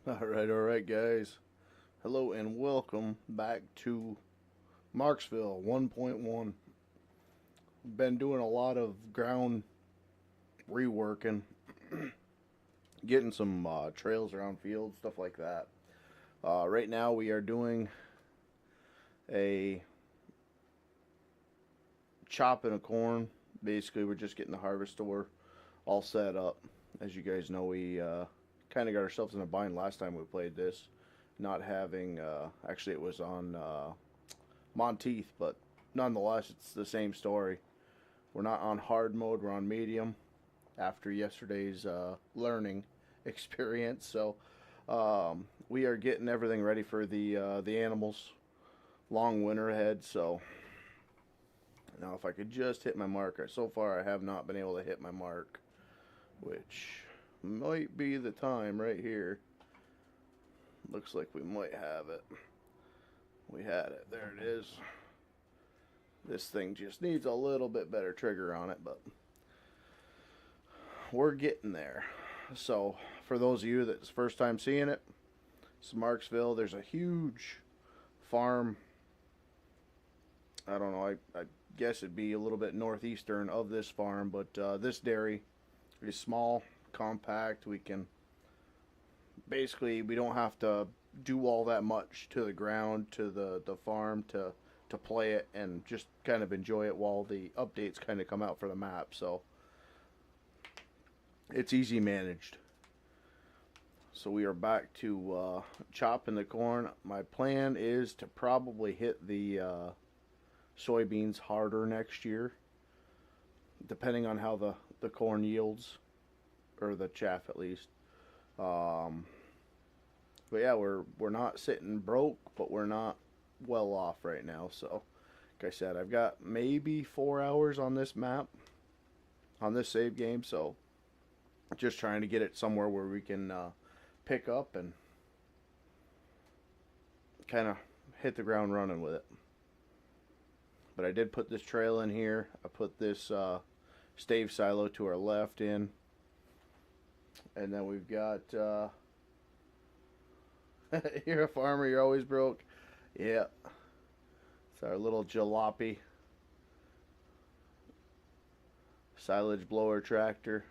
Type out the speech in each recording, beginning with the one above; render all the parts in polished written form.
All right, guys. Hello and welcome back to Marxville 1.1. Been doing a lot of ground reworking, getting some trails around fields, stuff like that. Right now, we are doing a chopping of corn. Basically, we're just getting the harvest store all set up. As you guys know, we kind of got ourselves in a bind last time we played this, not having actually it was on Monteith, but nonetheless it's the same story. We're not on hard mode, we're on medium after yesterday's learning experience. So we are getting everything ready for the animals. Long winter ahead. So now if I could just hit my marker. So far I have not been able to hit my mark, which might be the time right here. Looks like we might have it. We had it. There it is. This thing just needs a little bit better trigger on it, but we're getting there. So for those of you that's first time seeing it, it's Marxville. There's a huge farm. I don't know. I guess it'd be a little bit northeastern of this farm, but this dairy is small, compact. We can basically, we don't have to do all that much to the ground, to the farm to play it and just kind of enjoy it while the updates kind of come out for the map. So it's easy managed. So we are back to chopping the corn. My plan is to probably hit the soybeans harder next year, depending on how the corn yields, or the chaff at least. But yeah, we're not sitting broke, but we're not well off right now. So, like I said, I've got maybe 4 hours on this map, on this save game. So, just trying to get it somewhere where we can pick up and kind of hit the ground running with it. But I did put this trail in here. I put this stave silo to our left in. And then we've got, you're a farmer, you're always broke. Yeah. It's our little jalopy silage blower tractor.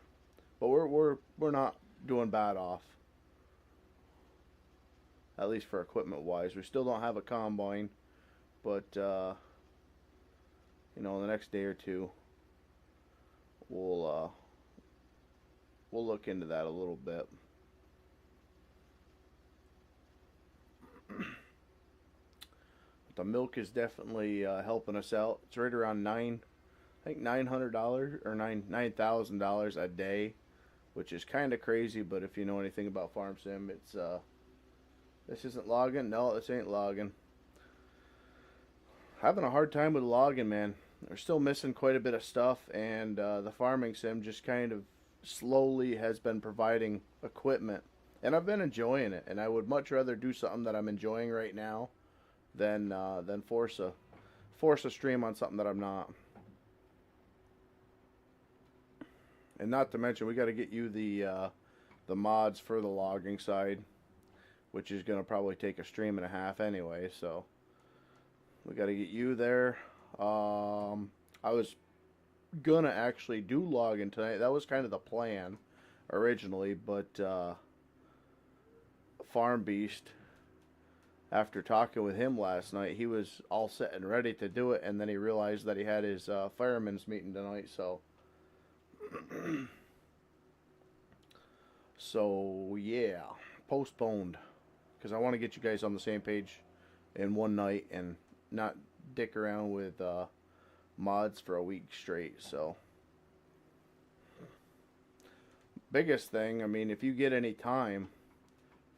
But we're not doing bad off. At least for equipment wise. We still don't have a combine, but you know, the next day or two we'll look into that a little bit. The milk is definitely helping us out. It's right around I think $900 or $9,000 a day, which is kind of crazy. But if you know anything about farm sim, it's this isn't logging. No, this ain't logging. Having a hard time with logging, man. We're still missing quite a bit of stuff, and the farming sim just kind of slowly has been providing equipment, and I've been enjoying it. And I would much rather do something that I'm enjoying right now than force a stream on something that I'm not. And not to mention, we got to get you the mods for the logging side, which is going to probably take a stream and a half anyway. So we got to get you there. I was gonna actually do logging tonight. That was kind of the plan originally, but Farm Beast, after talking with him last night, he was all set and ready to do it, and then he realized that he had his fireman's meeting tonight. So yeah, postponed, because I want to get you guys on the same page in one night and not dick around with mods for a week straight. So biggest thing, I mean, if you get any time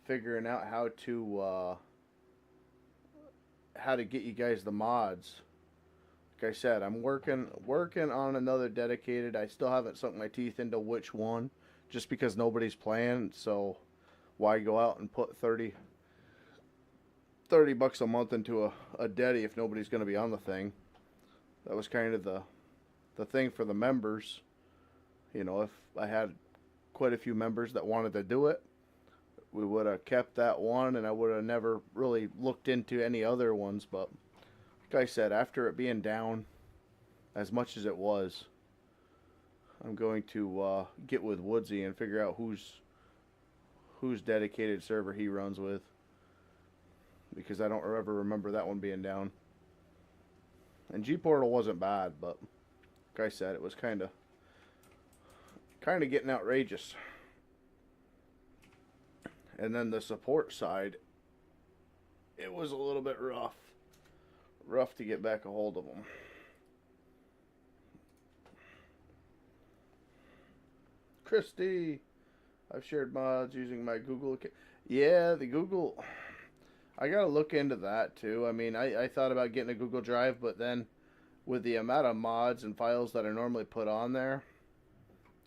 figuring out how to get you guys the mods, like I said, I'm working on another dedicated. I still haven't sunk my teeth into which one, just because nobody's playing. So why go out and put 30 bucks a month into a dedi if nobody's going to be on the thing? That was kind of the thing for the members. You know, if I had quite a few members that wanted to do it, we would have kept that one, and I would have never really looked into any other ones. But like I said, after it being down as much as it was, I'm going to get with Woodsy and figure out whose dedicated server he runs with, because I don't ever remember that one being down. And G Portal wasn't bad, but like I said, it was kind of getting outrageous. And then the support side, it was a little bit rough to get back a hold of them. Christy, I've shared mods using my Google account. Yeah, the Google, I gotta look into that too. I mean, I thought about getting a Google Drive, but then with the amount of mods and files that I normally put on there,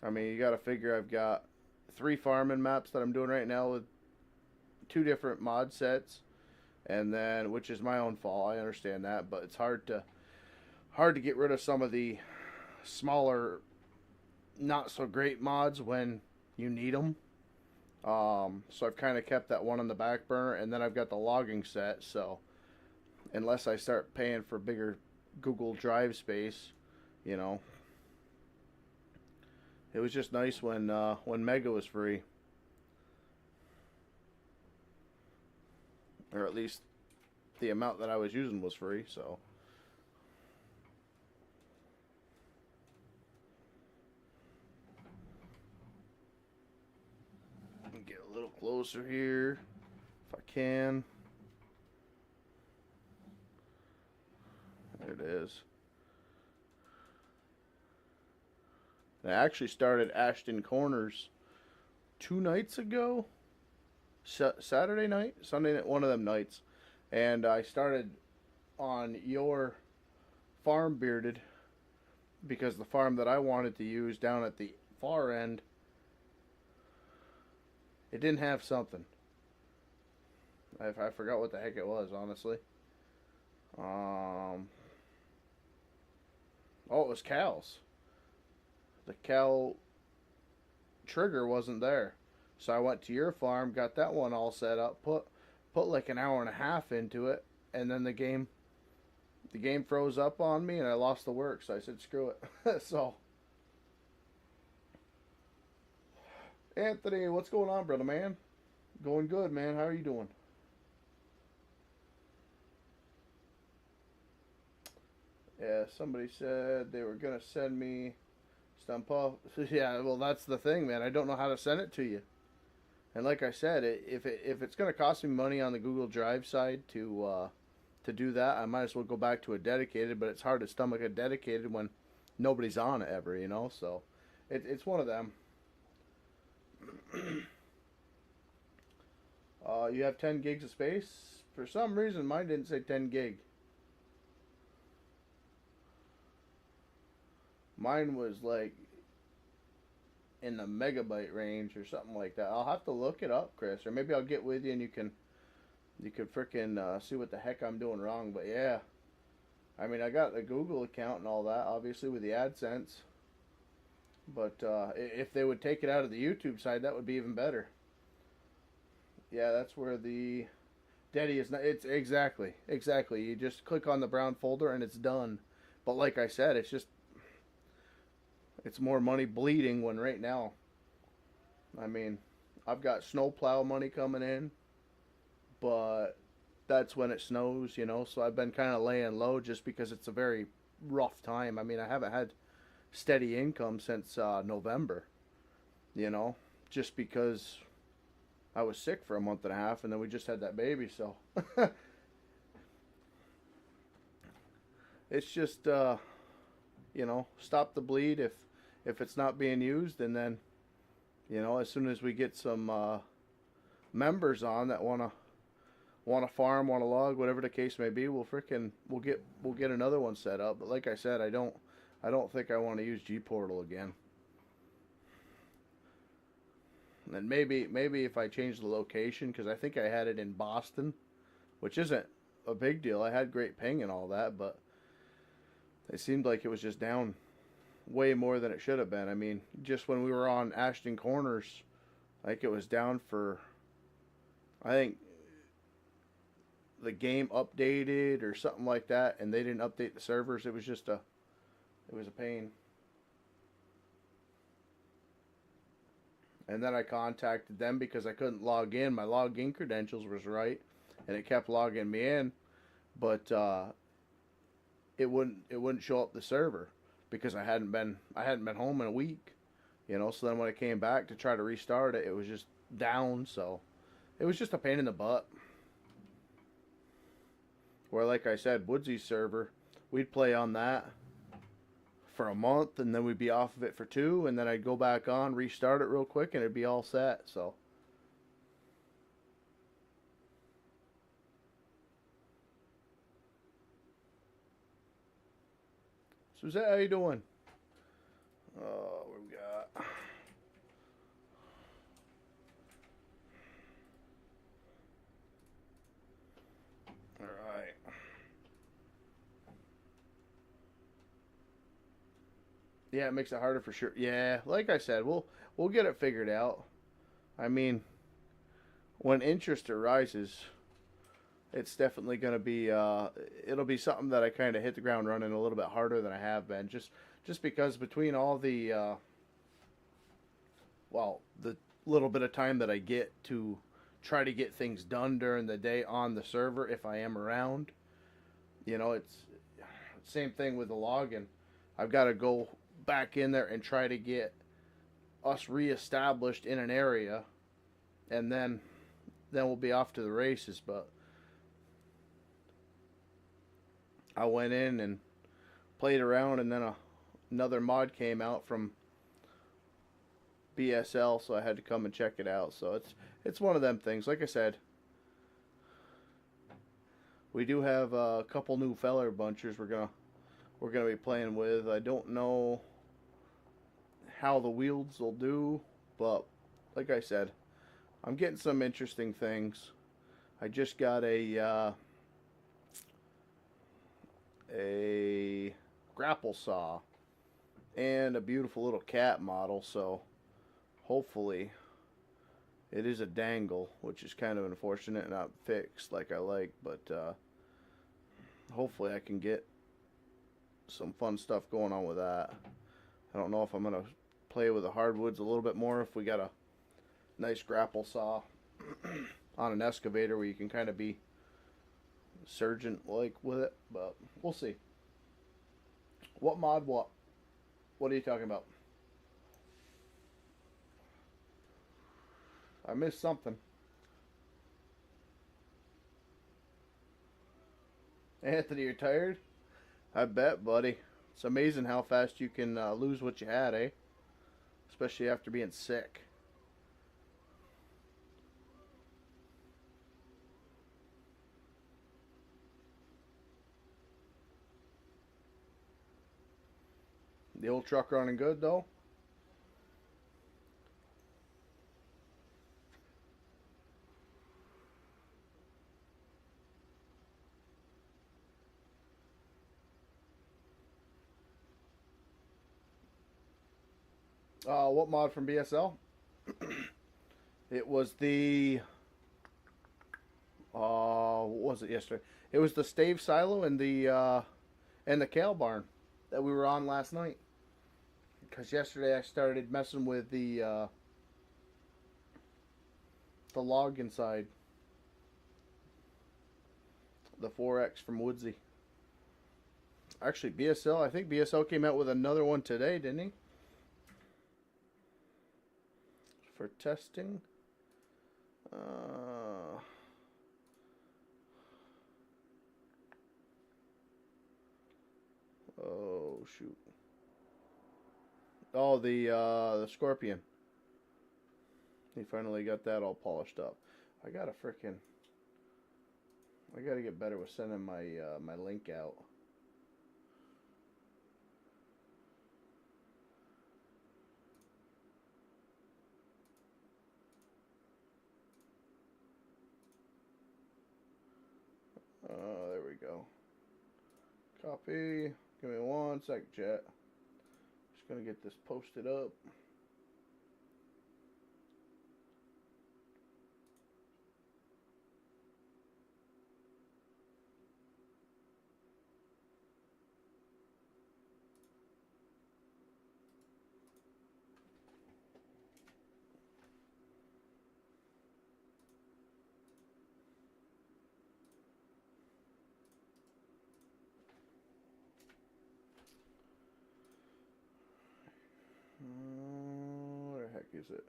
I mean, you gotta figure I've got 3 farming maps that I'm doing right now with 2 different mod sets, and then, which is my own fault, I understand that, but it's hard to get rid of some of the smaller, not so great mods when you need them. So I've kind of kept that one on the back burner, and then I've got the logging set, so unless I start paying for bigger Google Drive space, you know, it was just nice when Mega was free. Or at least the amount that I was using was free, so. Get a little closer here, if I can. There it is. I actually started Ashton Corners 2 nights ago. Saturday night, Sunday night, one of them nights, and I started on your farm bearded because the farm that I wanted to use down at the far end, it didn't have something. I forgot what the heck it was, honestly. Oh, it was cows. The cow trigger wasn't there. So I went to your farm, got that one all set up, put like an hour and a half into it, and then the game froze up on me and I lost the work, so I said screw it. So Anthony, what's going on, brother man? Going good, man. How are you doing? Yeah, somebody said they were gonna send me Stump Off. Yeah, well that's the thing, man. I don't know how to send it to you. And like I said, if it's going to cost me money on the Google Drive side to do that, I might as well go back to a dedicated. But it's hard to stomach a dedicated when nobody's on it ever, you know. So it's one of them. You have 10 gigs of space. For some reason, mine didn't say 10 gig. Mine was like in the megabyte range or something like that. I'll have to look it up, Chris, or maybe I'll get with you and you can frickin' see what the heck I'm doing wrong. But yeah, I mean, I got a Google account and all that, obviously with the AdSense. But if they would take it out of the YouTube side, that would be even better. Yeah, that's where the Daddy is not. It's exactly. You just click on the brown folder and it's done. But like I said, it's more money bleeding when right now, I mean, I've got snowplow money coming in, but that's when it snows, you know, so I've been kind of laying low just because it's a very rough time. I mean, I haven't had steady income since November, you know, just because I was sick for a month and a half and then we just had that baby, so it's just, you know, stop the bleed if it's not being used, and then, you know, as soon as we get some members on that want to farm, want to log, whatever the case may be, we'll get another one set up. But like I said, I don't think I want to use G Portal again. And maybe if I change the location, because I think I had it in Boston, which isn't a big deal. I had great ping and all that, but it seemed like it was just down way more than it should have been. I mean, just when we were on Ashton Corners, I think it was down for I think the game updated or something like that, and they didn't update the servers. It was just it was a pain. And then I contacted them because I couldn't log in. My login credentials was right, and it kept logging me in, but it wouldn't show up the server because I hadn't been home in a week, you know. So then when I came back to try to restart it, it was just down. So it was just a pain in the butt. Where, like I said, Woodsy's server, we'd play on that for a month, and then we'd be off of it for 2, and then I'd go back on, restart it real quick, and it'd be all set. So Suzette, how you doing? What we got? All right. Yeah, it makes it harder for sure. Yeah, like I said, we'll get it figured out. I mean, when interest arises, it's definitely going to be it'll be something that I kind of hit the ground running a little bit harder than I have been, just because between all the the little bit of time that I get to try to get things done during the day on the server if I am around, you know, it's same thing with the login. I've got to go back in there and try to get us reestablished in an area, and then we'll be off to the races. But I went in and played around, and then another mod came out from BSL, so I had to come and check it out. So it's one of them things. Like I said, we do have a couple new feller bunchers we're gonna be playing with. I don't know how the wields will do, but like I said, I'm getting some interesting things. I just got a grapple saw and a beautiful little cat model, so hopefully it is a dangle, which is kind of unfortunate and not fixed like I like, but hopefully I can get some fun stuff going on with that. I don't know if I'm going to play with the hardwoods a little bit more if we got a nice grapple saw on an excavator where you can kind of be surgeon-like with it, but we'll see. What mod what? What are you talking about? I missed something. Anthony, you're tired? I bet, buddy. It's amazing how fast you can lose what you had, eh? Especially after being sick. The old truck running good, though? What mod from BSL? It was the what was it yesterday? It was the stave silo and the kale barn that we were on last night. Because yesterday I started messing with the log inside the 4X from Woodsy. Actually, BSL. I think BSL came out with another one today, didn't he? For testing. Oh shoot. Oh, the Scorpion. He finally got that all polished up. I gotta get better with sending my my link out. There we go. Copy. Give me 1 second, chat. Just gonna get this posted up. is it?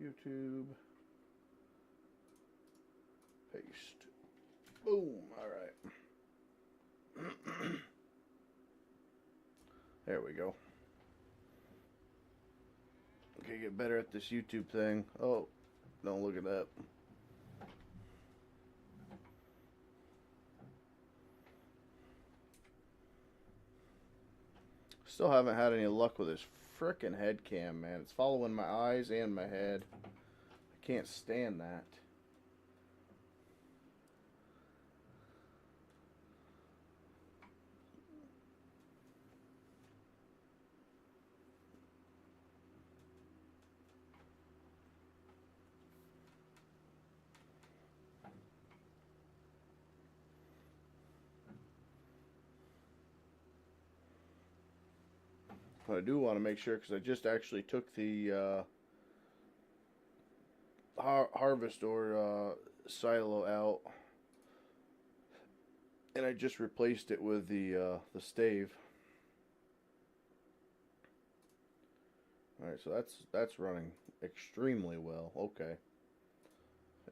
YouTube. Paste. Boom. All right. There we go. Okay, get better at this YouTube thing. Oh, don't look at that. Still haven't had any luck with this frickin' head cam, man. It's following my eyes and my head. I can't stand that. But I do want to make sure, because I just actually took the harvest or silo out, and I just replaced it with the stave. All right, so that's running extremely well. Okay,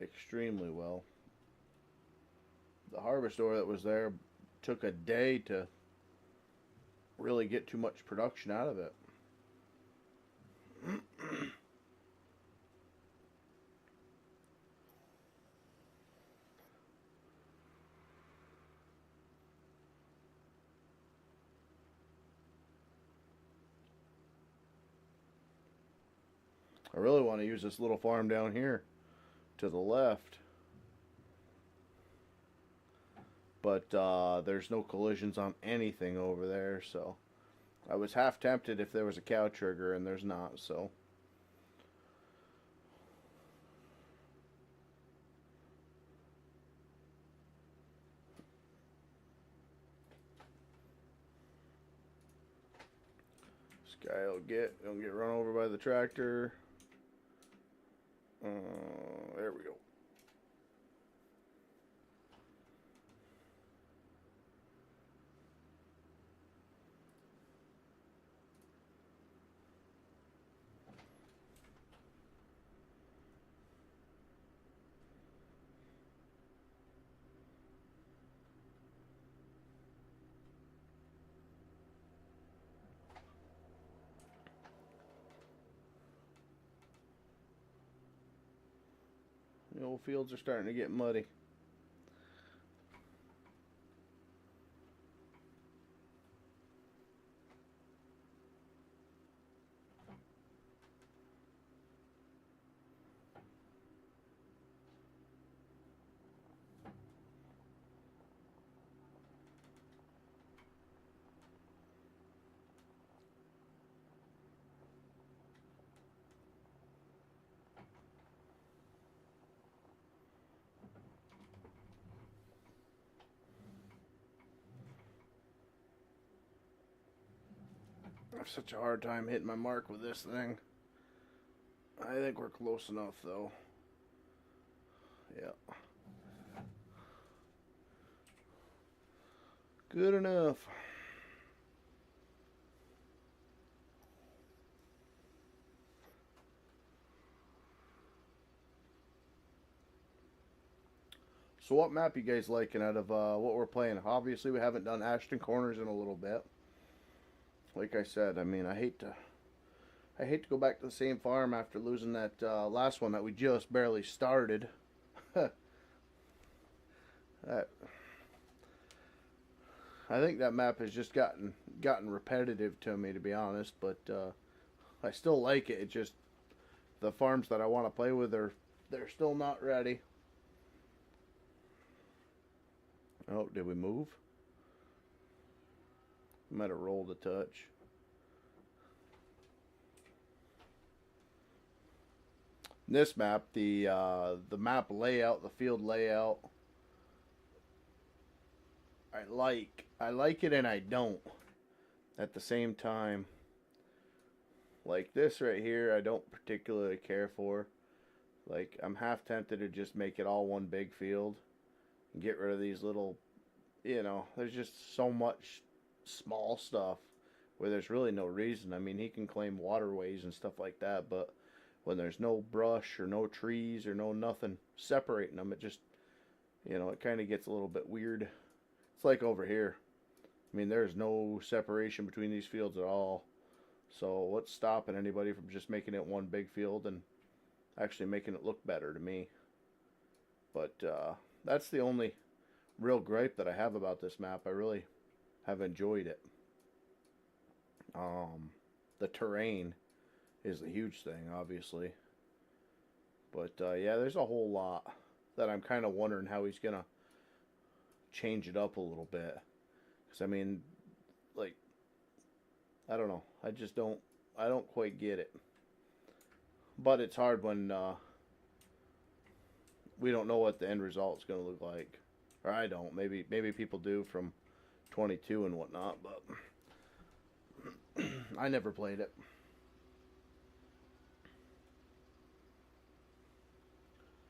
extremely well. The harvest ore that was there took a day to really get too much production out of it. I really want to use this little farm down here to the left, but there's no collisions on anything over there, so I was half tempted if there was a cow trigger, and there's not, so this guy don't get run over by the tractor. There we go. The old fields are starting to get muddy. I have such a hard time hitting my mark with this thing. I think we're close enough, though. Yeah. Good enough. So what map you guys liking out of what we're playing? Obviously, we haven't done Ashton Corners in a little bit. Like I said, I mean, I hate to go back to the same farm after losing that last one that we just barely started. I think that map has just gotten repetitive to me, to be honest. But I still like it. It just, the farms that I want to play with they're still not ready. Oh, did we move? Might have rolled a touch. This map, the map layout, the field layout, I like it and I don't at the same time. Like this right here, I don't particularly care for. Like, I'm half tempted to just make it all one big field and get rid of these little, you know, there's just so much small stuff where there's really no reason. I mean, he can claim waterways and stuff like that, but when there's no brush or no trees or no nothing separating them, it just, it kind of gets a little bit weird. It's like over here. I mean, there's no separation between these fields at all. So what's stopping anybody from just making it one big field and actually making it look better to me? But that's the only real gripe that I have about this map. I really have enjoyed it. The terrain is the huge thing, obviously. But yeah, there's a whole lot that I'm kind of wondering how he's going to change it up a little bit. Because, I mean, like, I don't know. I don't quite get it. But it's hard when we don't know what the end result is going to look like. Or I don't. Maybe people do from 22 and whatnot, but I never played it.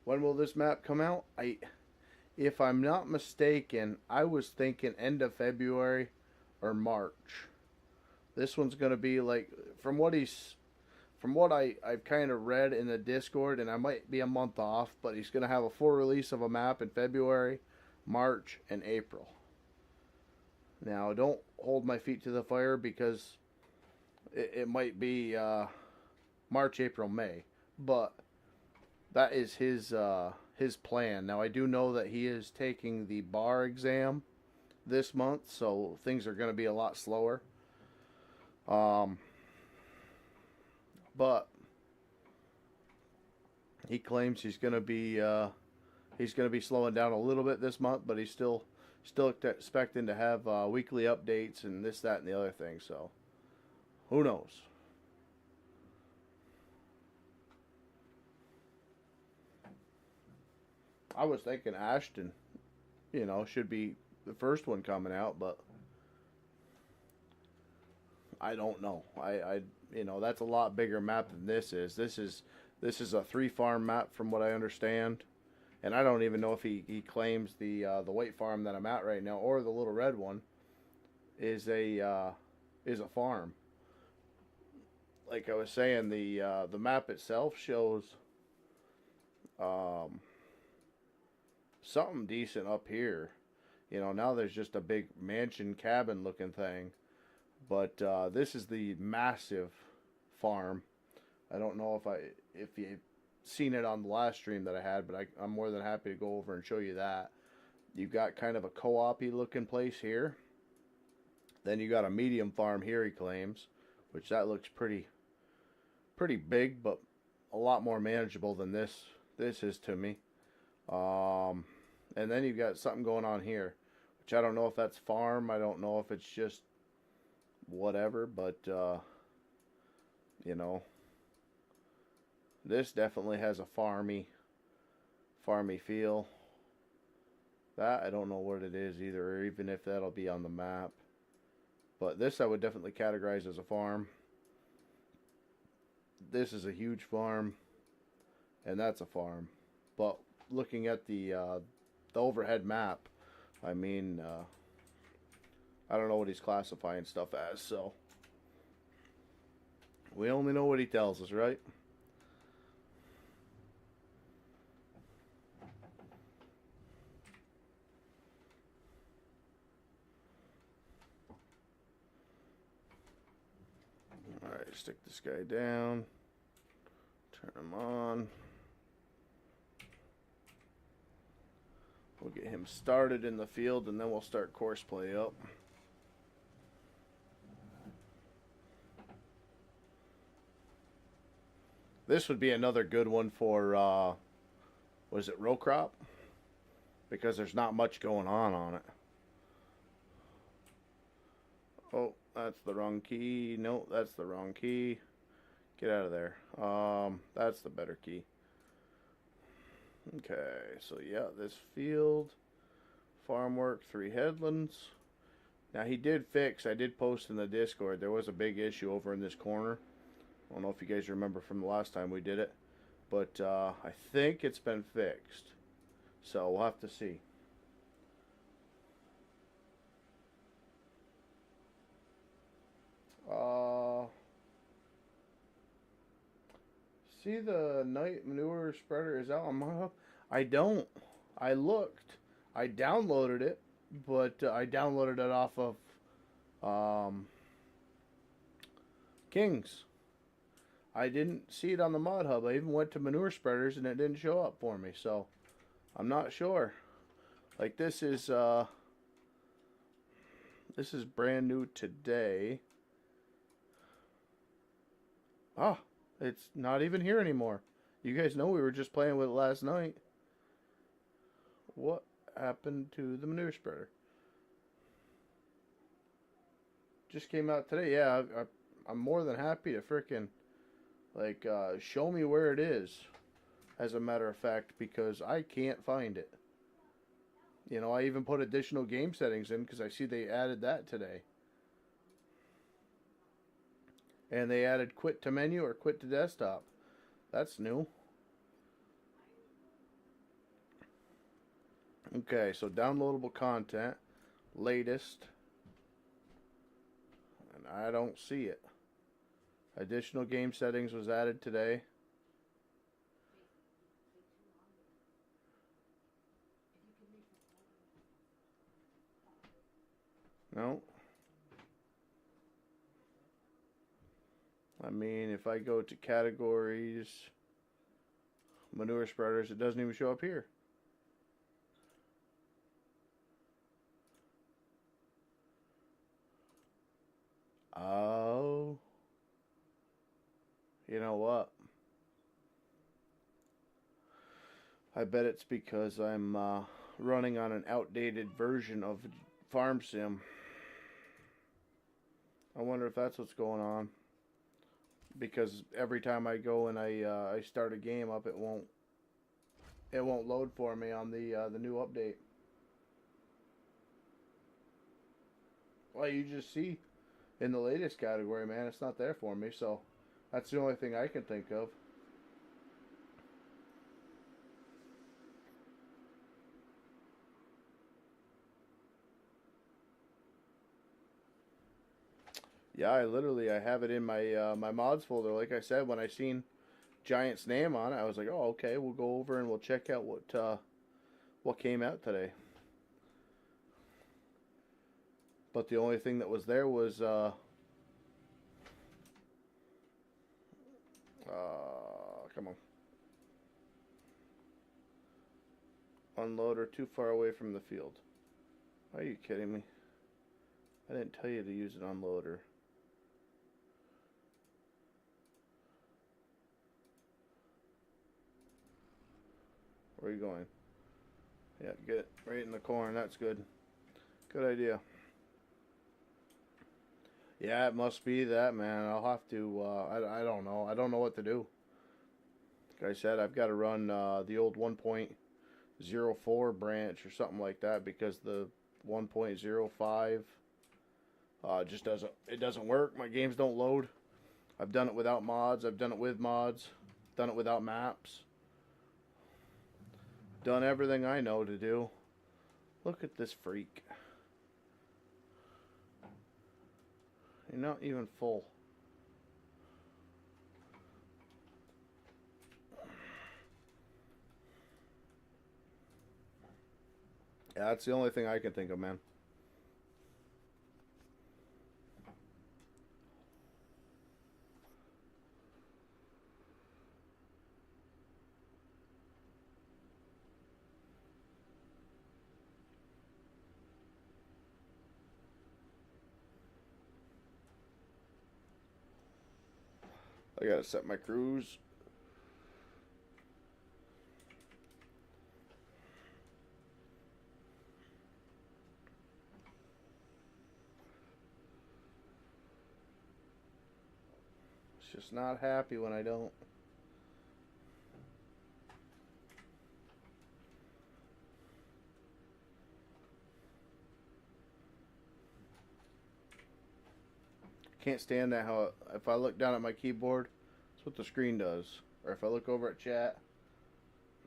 When will this map come out? If I'm not mistaken, I was thinking end of February or March. This one's going to be like, from what I've kind of read in the Discord, and I might be a month off, but he's going to have a full release of a map in February, March, and April. Now, don't hold my feet to the fire, because it might be March, April, May, but that is his plan. Now, I do know that he is taking the bar exam this month, so things are going to be a lot slower. But he claims he's going to be slowing down a little bit this month, but he's still expecting to have weekly updates and this, that, and the other thing. So who knows? I was thinking Ashton, should be the first one coming out, but I don't know. I that's a lot bigger map than this is. This is a 3-farm map from what I understand, and I don't even know if he claims the white farm that I'm at right now or the little red one is a farm. Like I was saying, the map itself shows something decent up here. Now there's just a big mansion cabin looking thing. But this is the massive farm. I don't know if you've seen it on the last stream that I had, but I'm more than happy to go over and show you that. You've got kind of a co-op-y looking place here. Then you got a medium farm here, he claims, which that looks pretty big, but a lot more manageable than this is to me. And then you've got something going on here, which I don't know if that's farm. I don't know if it's just whatever, but this definitely has a farmy feel. That I don't know what it is either, or even if that'll be on the map, but this I would definitely categorize as a farm. This is a huge farm, and that's a farm. But looking at the overhead map, I mean, I don't know what he's classifying stuff as, so we only know what he tells us, right? Alright, stick this guy down, turn him on. We'll get him started in the field, and then we'll start course play up. This would be another good one for, was it row crop? Because there's not much going on it. Oh, that's the wrong key. No, that's the wrong key. Get out of there. That's the better key. Okay, so yeah, this field, farm work, 3 headlands. Now he did fix, I did post in the Discord, there was a big issue over in this corner. I don't know if you guys remember from the last time we did it, but I think it's been fixed. So we'll have to see. Uh, see the night manure spreader is out on my hub. I don't. I looked. I downloaded it, but I downloaded it off of um, King's. I didn't see it on the mod hub. I even went to manure spreaders and it didn't show up for me. So I'm not sure. Like this is brand new today. Ah, it's not even here anymore. You guys know we were just playing with it last night. What happened to the manure spreader? Just came out today. Yeah, I'm more than happy to frickin' like show me where it is. As a matter of fact, because I can't find it. You know, I even put additional game settings in because I see they added that today. And they added quit to menu or quit to desktop. That's new. Okay, so downloadable content, latest, and I don't see it. Additional game settings was added today. No. I mean, if I go to categories, manure spreaders, it doesn't even show up here. Oh. You know what? I bet it's because I'm running on an outdated version of Farm Sim. I wonder if that's what's going on. Because every time I go and I start a game up, it won't load for me on the new update. Well, you just see in the latest category, man, it's not there for me. So that's the only thing I can think of. Yeah, I have it in my my mods folder. Like I said, when I seen Giant's name on it, I was like, oh, okay, we'll go over and we'll check out what came out today. But the only thing that was there was come on, unloader too far away from the field. Are you kidding me? I didn't tell you to use an unloader. Where are you going? Yeah, get it right in the corn. That's good. Good idea. Yeah, it must be that, man. I'll have to, I don't know. I don't know what to do. Like I said, I've got to run the old 1.04 branch or something like that because the 1.05 just doesn't work. My games don't load. I've done it without mods. I've done it with mods. Done it without maps. Done everything I know to do. Look at this freak. You're not even full. Yeah, that's the only thing I can think of, man. I gotta set my cruise. It's just not happy when I don't. Can't stand that how if I look down at my keyboard, that's what the screen does. Or if I look over at chat,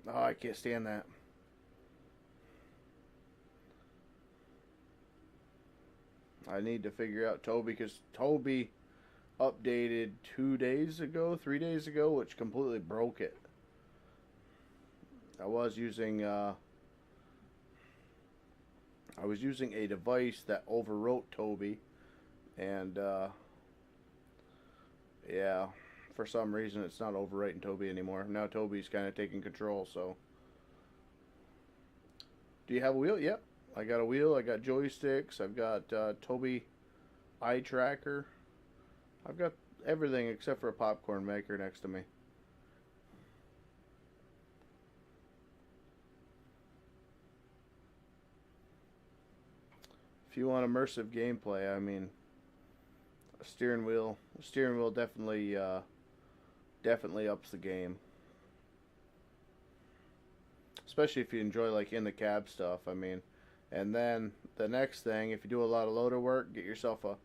oh, I can't stand that. I need to figure out Toby because Toby updated 2 days ago, 3 days ago, which completely broke it. I was using a device that overwrote Toby, and yeah, for some reason it's not overwriting Toby anymore. Now Toby's kind of taking control. So, do you have a wheel? Yep, I got a wheel. I got joysticks. I've got Toby eye tracker. I've got everything except for a popcorn maker next to me. If you want immersive gameplay, I mean, a steering wheel definitely ups the game. Especially if you enjoy like in the cab stuff. I mean, and then the next thing, if you do a lot of loader work, get yourself a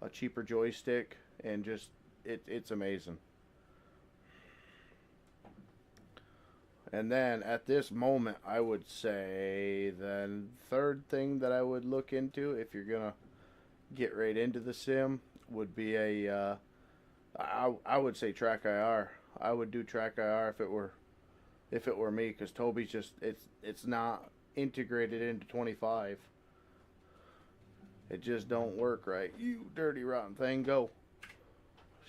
cheaper joystick, and just it's amazing. And then at this moment, I would say the third thing that I would look into if you're gonna get right into the sim would be I would say track IR. I would do track IR if it were me, because Toby's just it's not integrated into 25. It just don't work right. You dirty rotten thing, go.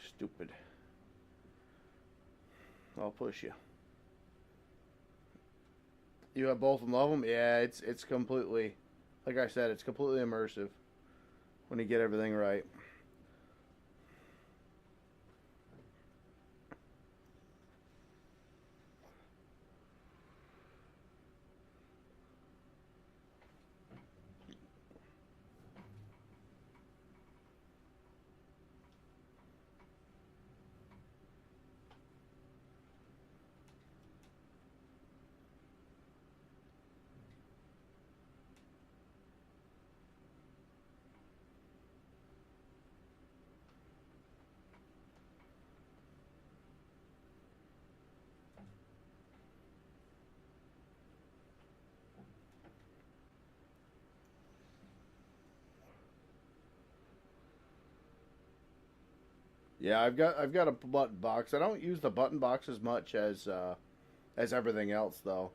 Stupid. I'll push you. You have both of them, love them? Yeah, it's completely, like I said, it's completely immersive when you get everything right. Yeah, I've got a button box. I don't use the button box as much as everything else though.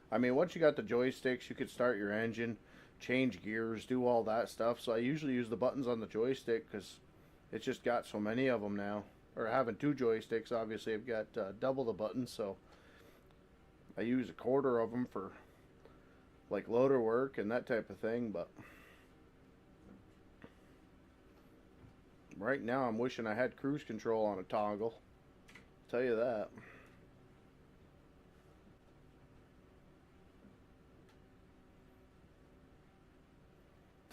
I mean, once you got the joysticks, you could start your engine, change gears, do all that stuff. So I usually use the buttons on the joystick because it's just got so many of them now. Or having two joysticks, obviously I've got double the buttons, so I use a quarter of them for like loader work and that type of thing. But right now I'm wishing I had cruise control on a toggle. I'll tell you that.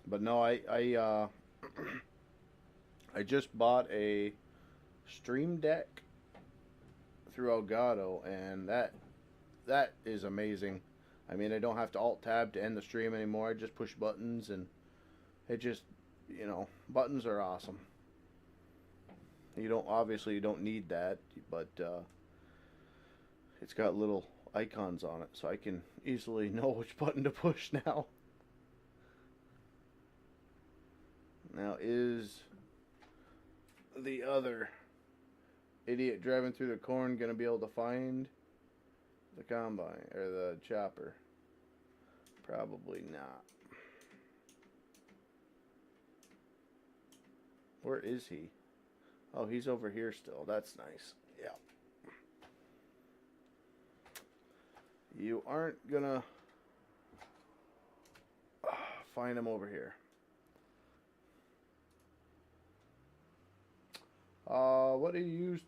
But no, I just bought a Stream Deck through Elgato, and that is amazing. I mean, I don't have to alt tab to end the stream anymore. I just push buttons, and it just, buttons are awesome. You don't need that, but it's got little icons on it, so I can easily know which button to push now. Now, is the other idiot driving through the corn gonna be able to find the combine or the chopper? Probably not. Where is he? Oh, he's over here still. That's nice. Yeah. You aren't gonna find him over here. What do you use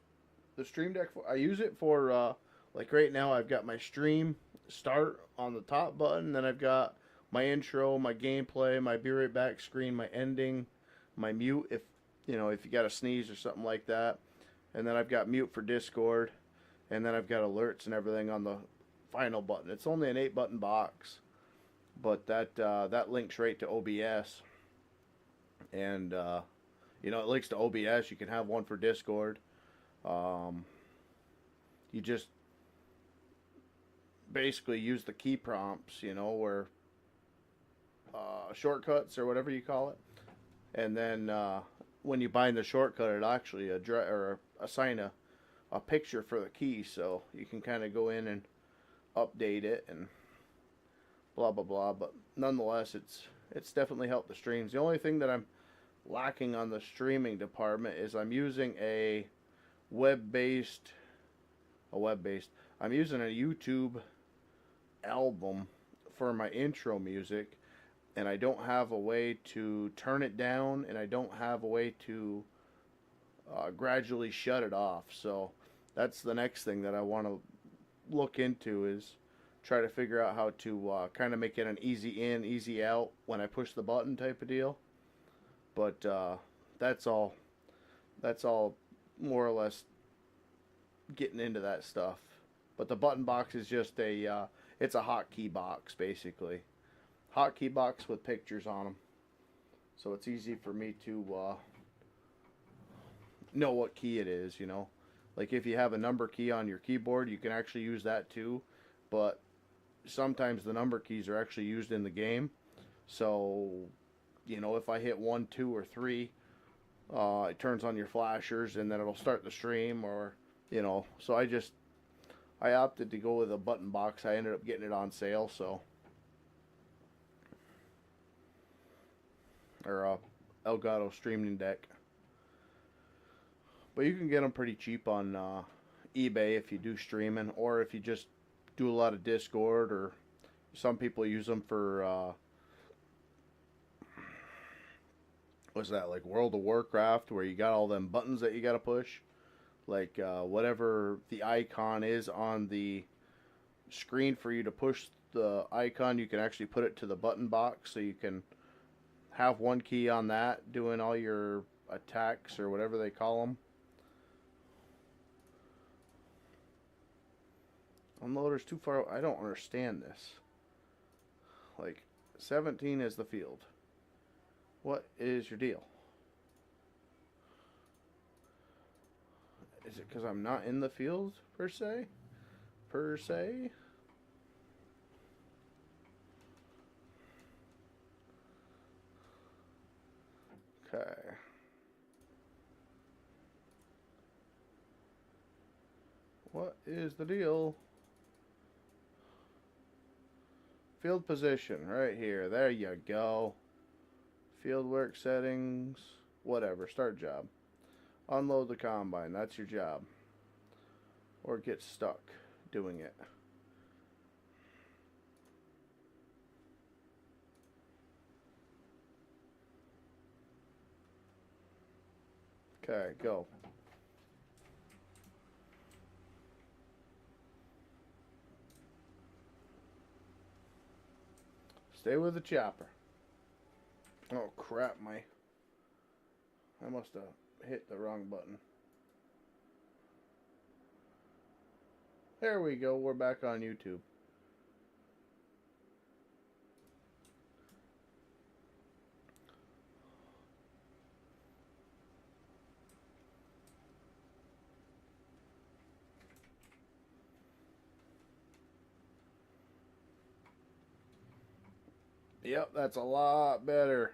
the Stream Deck for? I use it for, like right now, I've got my stream start on the top button, then I've got my intro, my gameplay, my be right back screen, my ending, my mute if you got a sneeze or something like that, and then I've got mute for Discord, and then I've got alerts and everything on the final button. It's only an 8-button box, but that links right to OBS, and it links to OBS. You can have one for Discord. You just basically use the key prompts, or shortcuts or whatever you call it, and then when you bind the shortcut, it actually assign a picture for the key, so you can kind of go in and update it and blah blah blah. But nonetheless, it's definitely helped the streams. The only thing that I'm lacking on the streaming department is I'm using web-based I'm using a YouTube album for my intro music, and I don't have a way to turn it down, and I don't have a way to gradually shut it off. So that's the next thing that I want to look into, is try to figure out how to kind of make it an easy in, easy out when I push the button type of deal. But that's all. That's all more or less getting into that stuff. But the button box is just it's a hotkey box basically. Hotkey box with pictures on them. So it's easy for me to know what key it is, you know. Like if you have a number key on your keyboard, you can actually use that too. But sometimes the number keys are actually used in the game. So, you know, if I hit 1, 2, or 3, it turns on your flashers and then it'll start the stream, or, you know. So I opted to go with a button box. I ended up getting it on sale, so. Or Elgato streaming deck. But you can get them pretty cheap on eBay if you do streaming, or if you just do a lot of Discord, or some people use them for what's that, like World of Warcraft, where you got all them buttons that you got to push, like whatever the icon is on the screen for you to push the icon, you can actually put it to the button box, so you can have one key on that doing all your attacks or whatever they call them. Unloader's too far. I don't understand this. Like, 17 is the field. What is your deal? Is it because I'm not in the field, per se? Per se? Okay. What is the deal? Field position, right here. There you go. Field work settings. Whatever. Start job. Unload the combine. That's your job. Or get stuck doing it. Okay, go. Stay with the chopper. Oh crap, I must have hit the wrong button. There we go, we're back on YouTube. Yep, that's a lot better,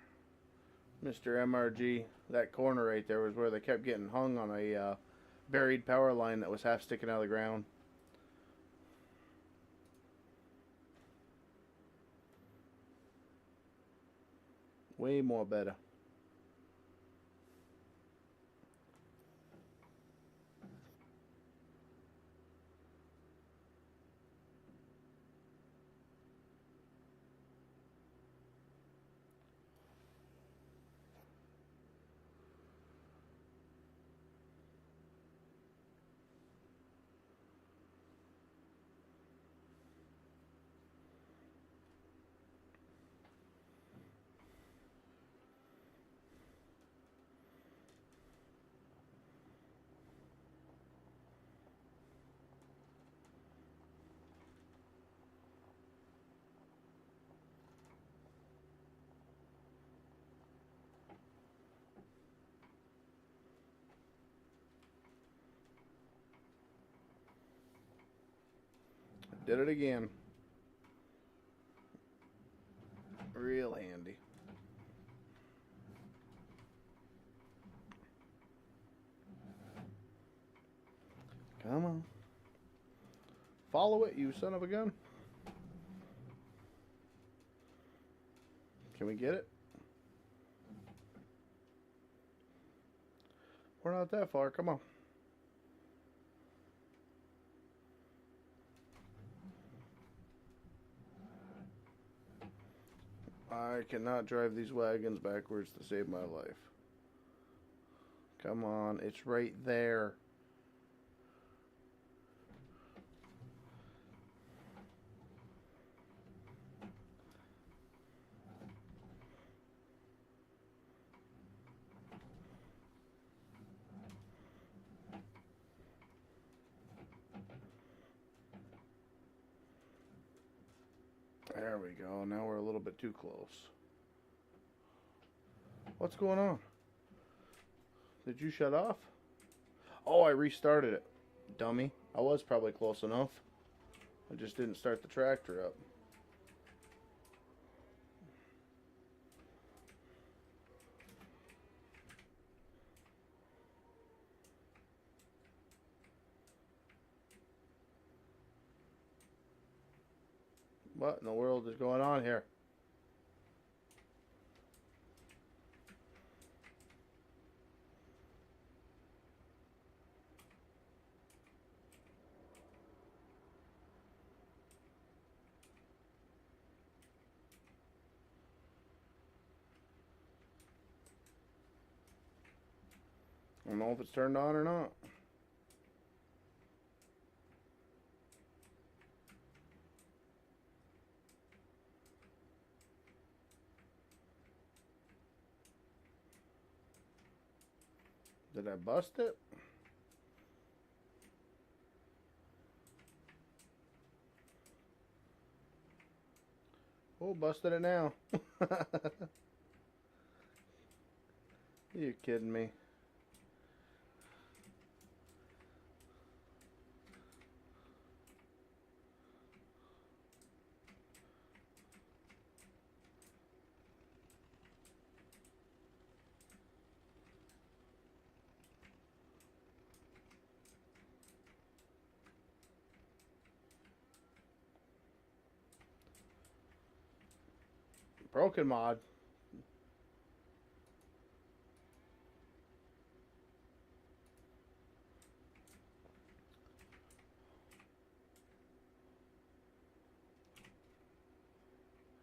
Mr. MRG. That corner right there was where they kept getting hung on a buried power line that was half sticking out of the ground. Way more better. Did it again. Real handy. Come on. Follow it, you son of a gun. Can we get it? We're not that far. Come on. I cannot drive these wagons backwards to save my life. Come on, it's right there. There we go. Now we're a little bit too close. What's going on? Did you shut off? Oh, I restarted it. Dummy. I was probably close enough. I just didn't start the tractor up. What in the world is going on here? I don't know if it's turned on or not. Did I bust it? Oh, busted it now. You kidding me? Broken mod.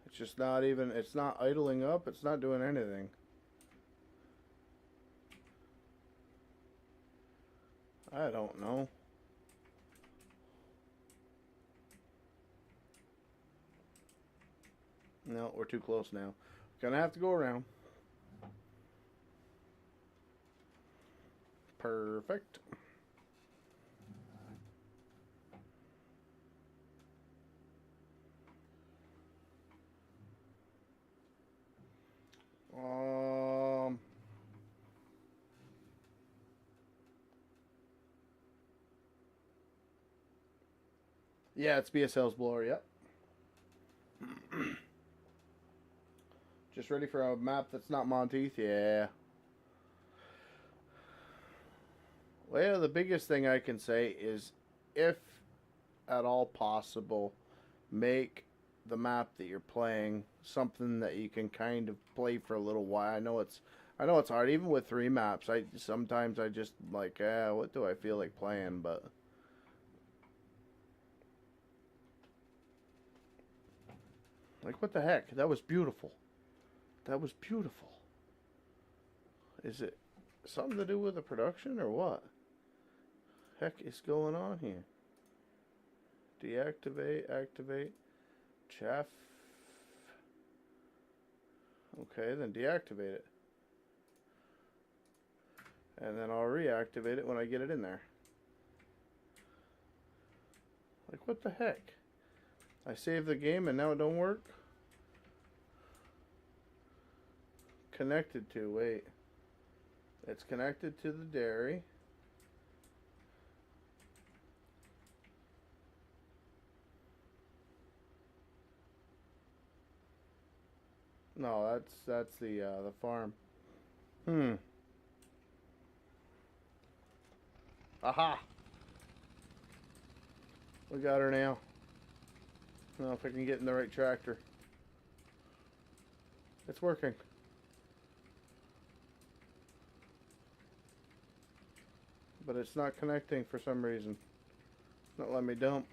It's just not even, it's not idling up, it's not doing anything. I don't know. No, we're too close now. Gonna have to go around. Perfect. Yeah, it's BSL's blower, yep. Just ready for a map that's not Monteith? Yeah. Well, the biggest thing I can say is, if at all possible, make the map that you're playing something that you can kind of play for a little while. I know it's hard, even with 3 maps. Sometimes I just like, what do I feel like playing? But like, what the heck? That was beautiful. That was beautiful. Is it something to do with the production or what? Heck is going on here? Deactivate, activate, chaff. Okay, then deactivate it. And then I'll reactivate it when I get it in there. Like, what the heck? I saved the game and now it don't work? Connected to, wait. It's connected to the dairy. No, that's the farm. Aha! We got her now. I don't know if I can get in the right tractor. It's working. But it's not connecting for some reason. Not letting me dump.